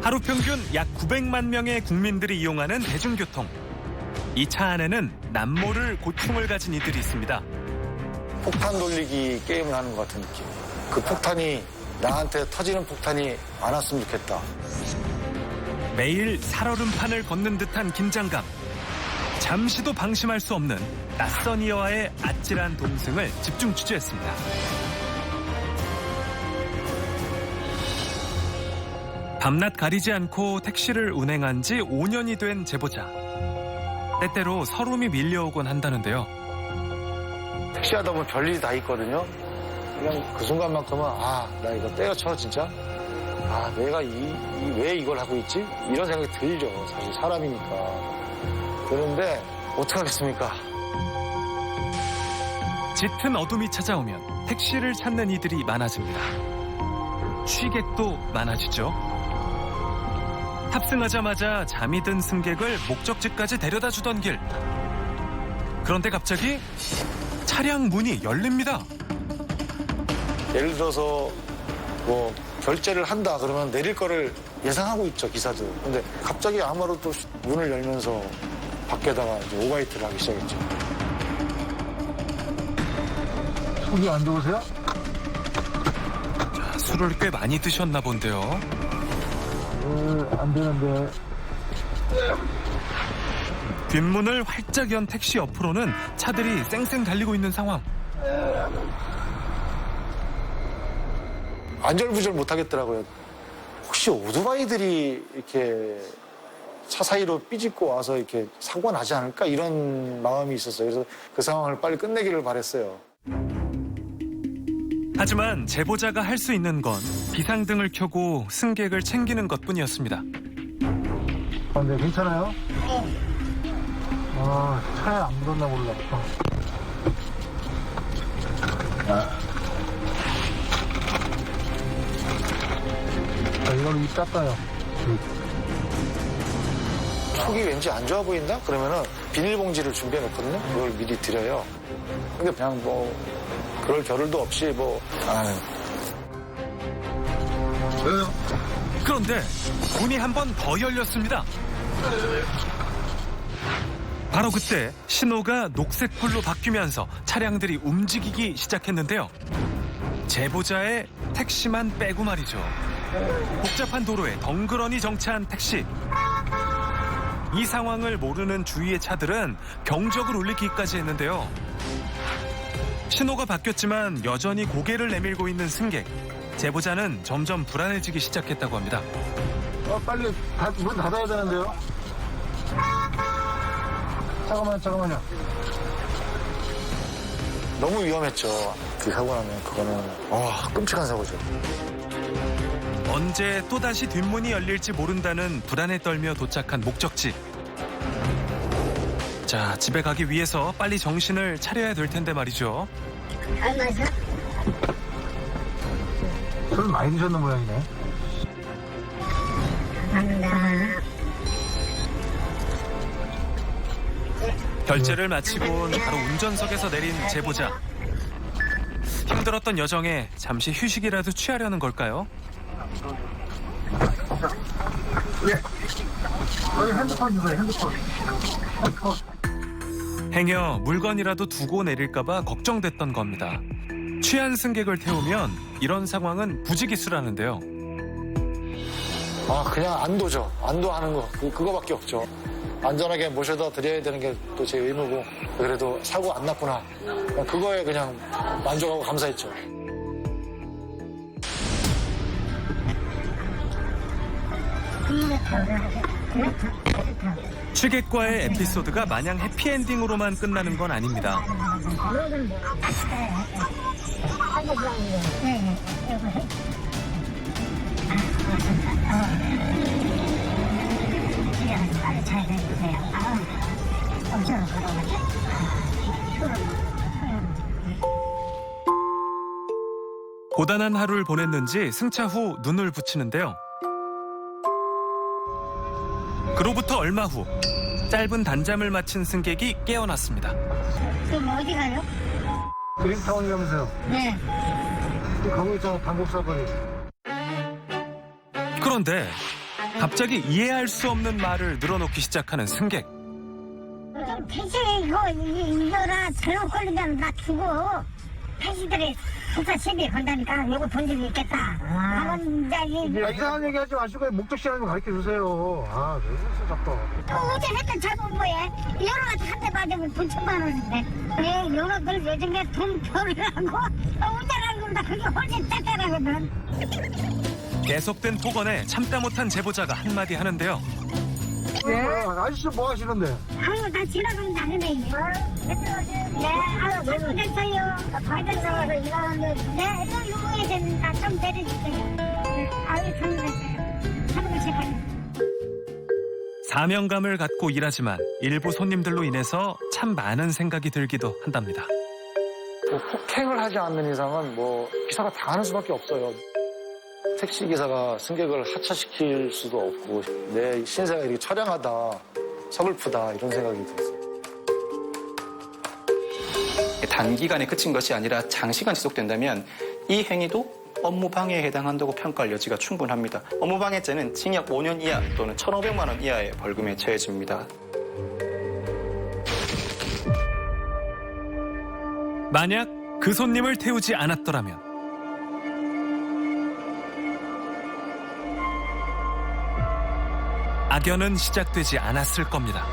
하루 평균 약 900만 명의 국민들이 이용하는 대중교통. 이 차 안에는 남모를 고충을 가진 이들이 있습니다. 폭탄 돌리기 게임을 하는 것 같은 느낌. 그 폭탄이 나한테 터지는 폭탄이 안 왔으면 좋겠다. 매일 살얼음판을 걷는 듯한 긴장감. 잠시도 방심할 수 없는 낯선 이와의 아찔한 동승을 집중 취재했습니다. 밤낮 가리지 않고 택시를 운행한 지 5년이 된 제보자. 때때로 서름이 밀려오곤 한다는데요. 택시 하다 보면 별일이 다 있거든요. 그냥 그 순간만큼은 나 이거 때려쳐 진짜. 내가 왜 이걸 하고 있지? 이런 생각이 들죠. 사실 사람이니까. 그런데 어떡하겠습니까? 짙은 어둠이 찾아오면 택시를 찾는 이들이 많아집니다. 취객도 많아지죠. 탑승하자마자 잠이 든 승객을 목적지까지 데려다 주던 길. 그런데 갑자기 차량 문이 열립니다. 예를 들어서 뭐 결제를 한다 그러면 내릴 거를 예상하고 있죠, 기사들. 근데 갑자기 아무로 또 문을 열면서 밖에다가 이제 오바이트를 하기 시작했죠. 속이 안 좋으세요? 술을 꽤 많이 드셨나 본데요. 안 되는데. 뒷문을 활짝 연 택시 옆으로는 차들이 쌩쌩 달리고 있는 상황. 안절부절 못 하겠더라고요. 혹시 오토바이들이 이렇게 차 사이로 삐집고 와서 이렇게 사고가 나지 않을까 이런 마음이 있었어요. 그래서 그 상황을 빨리 끝내기를 바랬어요. 하지만 제보자가 할 수 있는 건 비상등을 켜고 승객을 챙기는 것뿐이었습니다. 네, 괜찮아요? 차에 안 묻었나 몰라. 이걸로 입 닦아요. 속이 왠지 안 좋아 보인다? 그러면은 비닐봉지를 준비해 놓거든요. 그걸 미리 드려요. 근데 그냥 뭐 그럴 겨를도 없이 그런데 문이 한 번 더 열렸습니다. 바로 그때 신호가 녹색불로 바뀌면서 차량들이 움직이기 시작했는데요. 제보자의 택시만 빼고 말이죠. 복잡한 도로에 덩그러니 정차한 택시. 이 상황을 모르는 주위의 차들은 경적을 울리기까지 했는데요. 신호가 바뀌었지만 여전히 고개를 내밀고 있는 승객. 제보자는 점점 불안해지기 시작했다고 합니다. 빨리 문 닫아야 되는데요. 잠깐만요. 너무 위험했죠. 그 사고 나면 그거는 끔찍한 사고죠. 언제 또다시 뒷문이 열릴지 모른다는 불안에 떨며 도착한 목적지. 자, 집에 가기 위해서 빨리 정신을 차려야 될 텐데 말이죠. 술 많이 드셨는 모양이네. 결제를 마치곤 바로 운전석에서 내린 제보자. 힘들었던 여정에 잠시 휴식이라도 취하려는 걸까요? 여기 핸드폰 주세요, 핸드폰. 행여 물건이라도 두고 내릴까봐 걱정됐던 겁니다. 취한 승객을 태우면 이런 상황은 부지기수라는데요. 그냥 안도죠. 안도하는 거. 그거밖에 없죠. 안전하게 모셔다 드려야 되는 게 또 제 의무고, 그래도 사고 안 났구나. 그거에 그냥 만족하고 감사했죠. 취객과의 에피소드가 마냥 해피엔딩으로만 끝나는 건 아닙니다. 고단한 하루를 보냈는지 승차 후 눈을 붙이는데요. 그로부터 얼마 후 짧은 단잠을 마친 승객이 깨어났습니다. 그럼 어디 가요? 그린타운이라면서요. 네. 가고 있잖아, 단국사거리. 그런데 갑자기 이해할 수 없는 말을 늘어놓기 시작하는 승객. 택시에 이거라 잘못 걸리면 나 주고 택시들이 수사 시비 건다니까 요거 돈 좀 있겠다. 하면 이제 이상한 얘기 하지 마시고 목적지라는 거 가르쳐 주세요. 아, 왜 그러세요, 자꾸. 어제 했던 잘못 뭐해? 여러 가지 한 대 맞으면 돈 1,000만 원인데 왜 여러들 요즘에 돈 벌으라고 운전하는 겁니다. 그게 훨씬 짭짤하거든. 계속된 폭언에 참다 못한 제보자가 한마디 하는데요. 아저씨 뭐 하시는데? 아유 나 지나가면 나는데 네 아유 너무 됐어요. 발전 나와서 일하는데 네 이거 요거에 됩니다. 좀 내려주세요. 아유 참 됐어요. 하루를 제발. 사명감을 갖고 일하지만 일부 손님들로 인해서 참 많은 생각이 들기도 한답니다. 뭐 폭행을 하지 않는 이상은 뭐 기사가 당하는 수밖에 없어요. 택시 기사가 승객을 하차시킬 수도 없고 내 신세가 이렇게 처량하다, 서글프다 이런 생각이 들었어요. 단기간에 그친 것이 아니라 장시간 지속된다면 이 행위도 업무방해에 해당한다고 평가할 여지가 충분합니다. 업무방해죄는 징역 5년 이하 또는 1,500만 원 이하의 벌금에 처해집니다. 만약 그 손님을 태우지 않았더라면 악연은 시작되지 않았을 겁니다.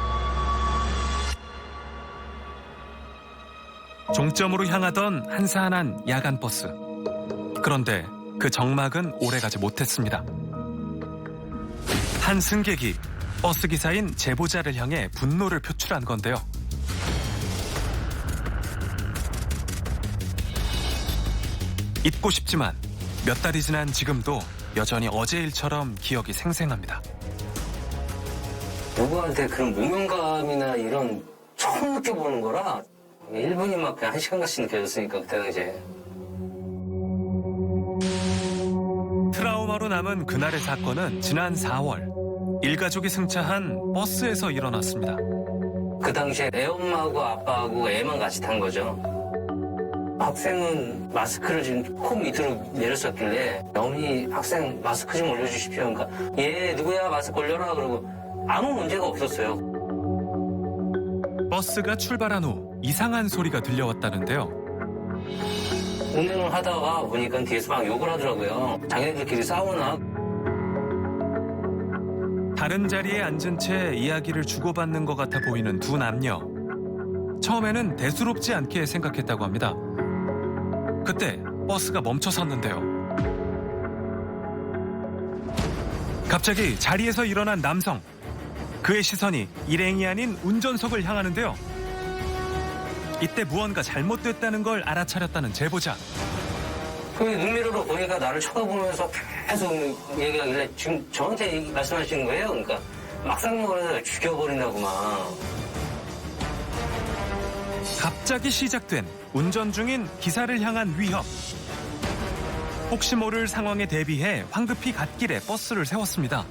종점으로 향하던 한산한 야간 버스. 그런데 그 정막은 오래가지 못했습니다. 한 승객이 버스 기사인 제보자를 향해 분노를 표출한 건데요. 잊고 싶지만 몇 달이 지난 지금도 여전히 어제 일처럼 기억이 생생합니다. 누구한테 그런 무명감이나 이런 처음 느껴보는 거라 1분이 막 그냥 1시간 같이 느껴졌으니까 그때 당시에. 트라우마로 남은 그날의 사건은 지난 4월 일가족이 승차한 버스에서 일어났습니다. 그 당시에 애엄마하고 아빠하고 애만 같이 탄 거죠. 학생은 마스크를 지금 코 밑으로 내렸었길래 어머니 학생 마스크 좀 올려주십시오. 그러니까 얘 누구야 마스크 올려라 그러고 아무 문제가 없었어요. 버스가 출발한 후 이상한 소리가 들려왔다는데요. 운행을 하다가 보니까 뒤에서 막 욕을 하더라고요. 자기네들끼리 싸우나. 다른 자리에 앉은 채 이야기를 주고받는 것 같아 보이는 두 남녀. 처음에는 대수롭지 않게 생각했다고 합니다. 그때 버스가 멈춰 섰는데요. 갑자기 자리에서 일어난 남성. 그의 시선이 일행이 아닌 운전석을 향하는데요. 이때 무언가 잘못됐다는 걸 알아차렸다는 제보자. 그 눈미러로 보니까 나를 쳐다보면서 계속 얘기하길래 지금 저한테 말씀하시는 거예요? 그러니까 막상막하게 죽여버린다고 막. 갑자기 시작된 운전 중인 기사를 향한 위협. 혹시 모를 상황에 대비해 황급히 갓길에 버스를 세웠습니다.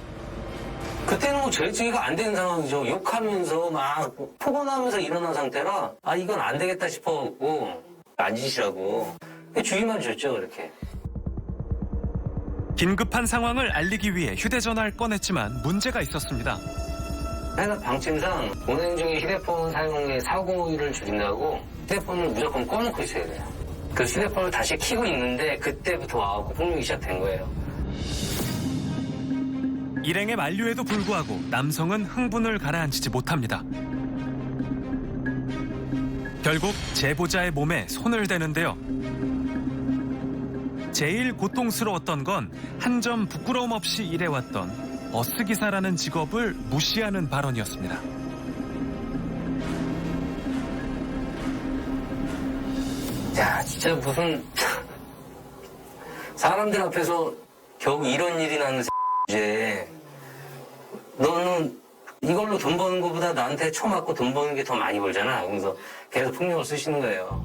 그때는 뭐 절제가 안 되는 상황이죠. 욕하면서 막 폭언하면서 일어난 상태라 아 이건 안 되겠다 싶어갖고 앉으시라고 주의만 줬죠 그렇게. 긴급한 상황을 알리기 위해 휴대전화를 꺼냈지만 문제가 있었습니다. 해당 방침상 운행 중에 휴대폰 사용에 사고를 줄인다고 휴대폰을 무조건 꺼놓고 있어야 돼요. 그 휴대폰을 다시 켜고 있는데 그때부터 와갖고 폭력이 시작된 거예요. 일행의 만류에도 불구하고 남성은 흥분을 가라앉히지 못합니다. 결국 제보자의 몸에 손을 대는데요. 제일 고통스러웠던 건 한 점 부끄러움 없이 일해왔던 버스기사라는 직업을 무시하는 발언이었습니다. 야 진짜 무슨 사람들 앞에서 겨우 이런 일이 나는 이제 너는 이걸로 돈 버는 것보다 나한테 쳐맞고 돈 버는 게 더 많이 벌잖아. 그래서 계속 폭력을 쓰시는 거예요.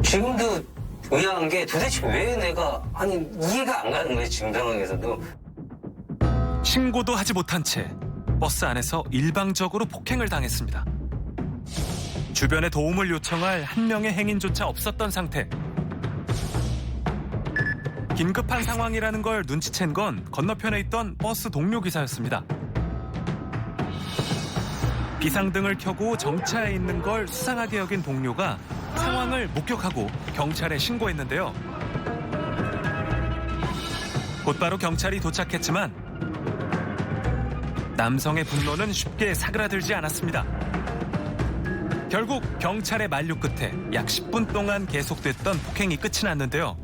지금도 의아한 게 도대체 왜 내가 아니 이해가 안 가는 거예요. 지금 상황에서도. 신고도 하지 못한 채 버스 안에서 일방적으로 폭행을 당했습니다. 주변에 도움을 요청할 한 명의 행인조차 없었던 상태. 긴급한 상황이라는 걸 눈치챈 건 건너편에 있던 버스 동료 기사였습니다. 비상등을 켜고 정차해 있는 걸 수상하게 여긴 동료가 상황을 목격하고 경찰에 신고했는데요. 곧바로 경찰이 도착했지만 남성의 분노는 쉽게 사그라들지 않았습니다. 결국 경찰의 만류 끝에 약 10분 동안 계속됐던 폭행이 끝이 났는데요.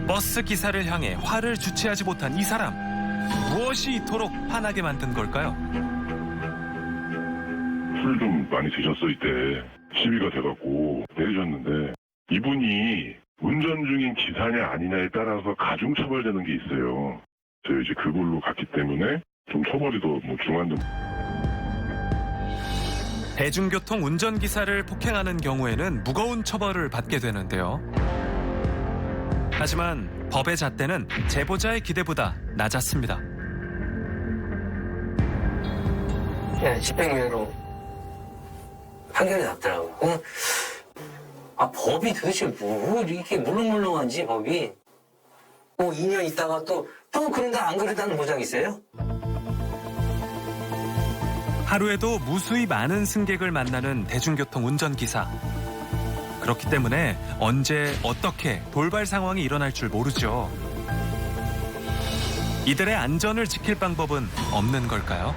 버스 기사를 향해 화를 주체하지 못한 이 사람, 무엇이 이토록 화나게 만든 걸까요? 술 좀 많이 드셨어 이때 시비가 돼갖고 내리셨는데 이분이 운전 중인 기사냐 아니냐에 따라서 가중 처벌되는 게 있어요. 저희 이제 그걸로 갔기 때문에 좀 처벌이 더 중한데. 대중교통 운전기사를 폭행하는 경우에는 무거운 처벌을 받게 되는데요. 하지만 법의 잣대는 제보자의 기대보다 낮았습니다. 집행유예로 판결이 났더라고요. 법이 도대체 뭐 이렇게 물렁물렁한지 법이. 2년 있다가 또 그런다 안 그랬다는 보장이 있어요? 하루에도 무수히 많은 승객을 만나는 대중교통 운전기사. 그렇기 때문에 언제 어떻게 돌발 상황이 일어날 줄 모르죠. 이들의 안전을 지킬 방법은 없는 걸까요?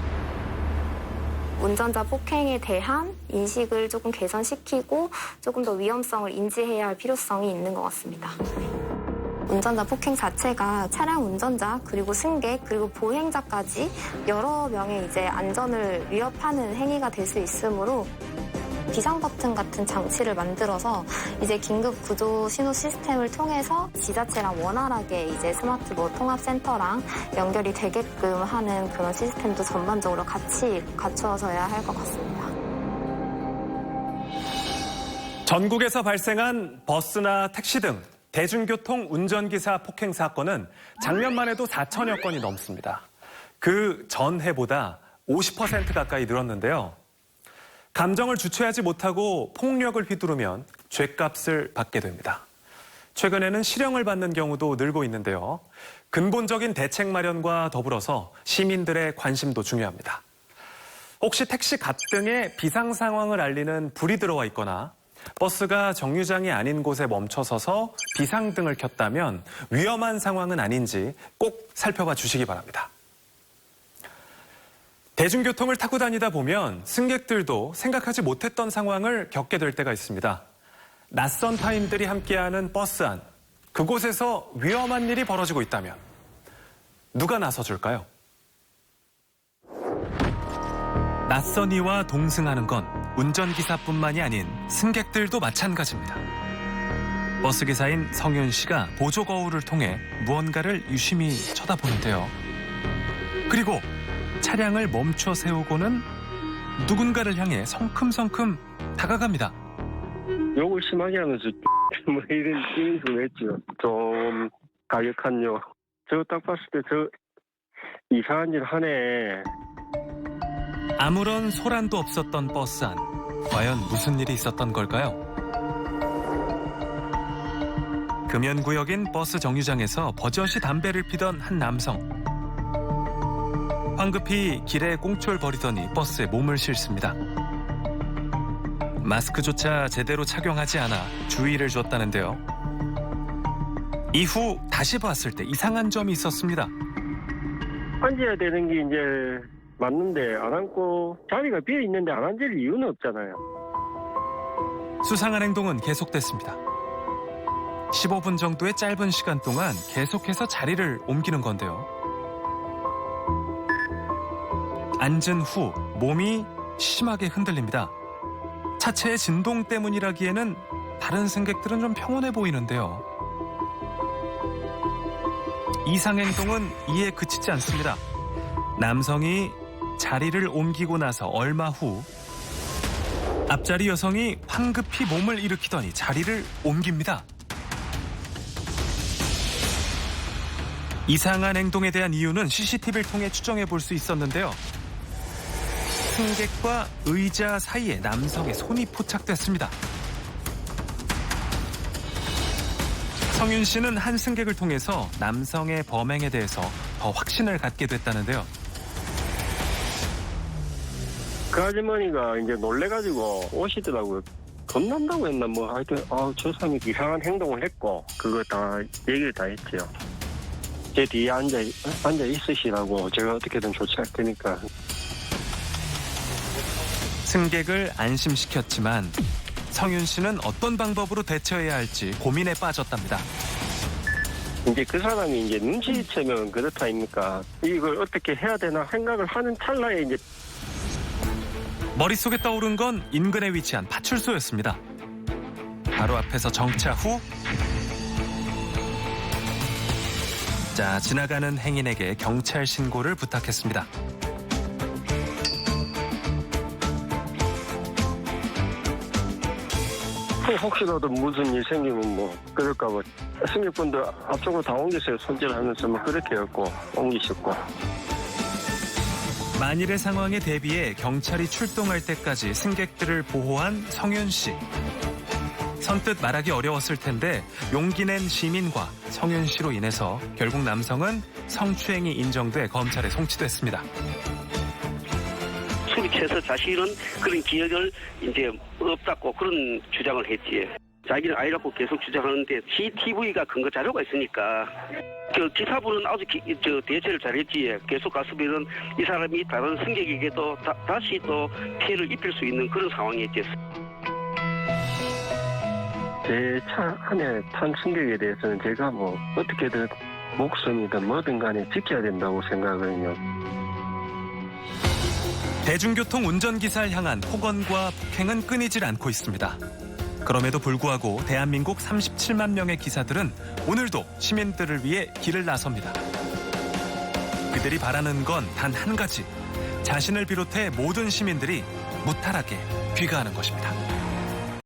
운전자 폭행에 대한 인식을 조금 개선시키고 조금 더 위험성을 인지해야 할 필요성이 있는 것 같습니다. 운전자 폭행 자체가 차량 운전자 그리고 승객 그리고 보행자까지 여러 명의 이제 안전을 위협하는 행위가 될 수 있으므로 비상 버튼 같은 장치를 만들어서 이제 긴급 구조 신호 시스템을 통해서 지자체랑 원활하게 이제 스마트 통합센터랑 연결이 되게끔 하는 그런 시스템도 전반적으로 같이 갖추어져야 할 것 같습니다. 전국에서 발생한 버스나 택시 등 대중교통 운전기사 폭행 사건은 작년만 해도 4천여 건이 넘습니다. 그 전해보다 50% 가까이 늘었는데요. 감정을 주체하지 못하고 폭력을 휘두르면 죗값을 받게 됩니다. 최근에는 실형을 받는 경우도 늘고 있는데요. 근본적인 대책 마련과 더불어서 시민들의 관심도 중요합니다. 혹시 택시 갑등에 비상 상황을 알리는 불이 들어와 있거나 버스가 정류장이 아닌 곳에 멈춰서서 비상등을 켰다면 위험한 상황은 아닌지 꼭 살펴봐 주시기 바랍니다. 대중교통을 타고 다니다 보면 승객들도 생각하지 못했던 상황을 겪게 될 때가 있습니다. 낯선 타인들이 함께하는 버스 안, 그곳에서 위험한 일이 벌어지고 있다면 누가 나서줄까요? 낯선 이와 동승하는 건 운전기사뿐만이 아닌 승객들도 마찬가지입니다. 버스기사인 성윤 씨가 보조 거울을 통해 무언가를 유심히 쳐다보는데요. 그리고 차량을 멈춰 세우고는 누군가를 향해 성큼성큼 다가갑니다. 욕을 심하게 하면서 뭐 이런 인식을 했죠. 좀 가격한요. 저 딱 봤을 때 저 이상한 일 하네. 아무런 소란도 없었던 버스 안. 과연 무슨 일이 있었던 걸까요? 금연구역인 버스 정류장에서 버젓이 담배를 피던 한 남성. 황급히 길에 꽁초를 버리더니 버스에 몸을 실습니다. 마스크조차 제대로 착용하지 않아 주의를 줬다는데요. 이후 다시 봤을 때 이상한 점이 있었습니다. 앉아야 되는 게 이제 맞는데 안 앉고 자리가 비어 있는데 안 앉을 이유는 없잖아요. 수상한 행동은 계속됐습니다. 15분 정도의 짧은 시간 동안 계속해서 자리를 옮기는 건데요. 앉은 후 몸이 심하게 흔들립니다. 차체의 진동 때문이라기에는 다른 승객들은 좀 평온해 보이는데요. 이상 행동은 이에 그치지 않습니다. 남성이 자리를 옮기고 나서 얼마 후 앞자리 여성이 황급히 몸을 일으키더니 자리를 옮깁니다. 이상한 행동에 대한 이유는 CCTV를 통해 추정해 볼 수 있었는데요. 승객과 의자 사이에 남성의 손이 포착됐습니다. 성윤 씨는 한 승객을 통해서 남성의 범행에 대해서 더 확신을 갖게 됐다는데요. 그 아주머니가 이제 놀래가지고 오시더라고요. 겁난다고 했나 뭐 하여튼 저 사람이 이상한 행동을 했고 그거 다 얘기를 다 했죠. 제 뒤에 앉아 있으시라고 제가 어떻게든 조치할 테니까. 승객을 안심시켰지만 성윤 씨는 어떤 방법으로 대처해야 할지 고민에 빠졌답니다. 이제 그 사람이 이제 눈치채면 그렇다 아닙니까? 이걸 어떻게 해야 되나 생각을 하는 찰나에 이제 머릿속에 떠오른 건 인근에 위치한 파출소였습니다. 바로 앞에서 정차 후 지나가는 행인에게 경찰 신고를 부탁했습니다. 혹시라도 무슨 일 생기면 뭐 그럴까 봐 승객분들 앞쪽으로 다 옮기세요. 손질하면서 뭐 그렇게 해갖고 옮기셨고. 만일의 상황에 대비해 경찰이 출동할 때까지 승객들을 보호한 성윤 씨. 선뜻 말하기 어려웠을 텐데 용기 낸 시민과 성윤 씨로 인해서 결국 남성은 성추행이 인정돼 검찰에 송치됐습니다. 술이 취해서 자신은 그런 기억을 이제 없다고 그런 주장을 했지. 자기는 아니라고 계속 주장하는데 CCTV가 근거 자료가 있으니까 기사부는 아주 대처를 잘했지. 계속 갔으면은 이 사람이 다른 승객에게도 다시 또 피해를 입힐 수 있는 그런 상황이었지. 제 차 안에 탄 승객에 대해서는 제가 뭐 어떻게든 목숨이든 뭐든 간에 지켜야 된다고 생각하거든요. 대중교통 운전기사를 향한 폭언과 폭행은 끊이질 않고 있습니다. 그럼에도 불구하고 대한민국 37만 명의 기사들은 오늘도 시민들을 위해 길을 나섭니다. 그들이 바라는 건 단 한 가지. 자신을 비롯해 모든 시민들이 무탈하게 귀가하는 것입니다.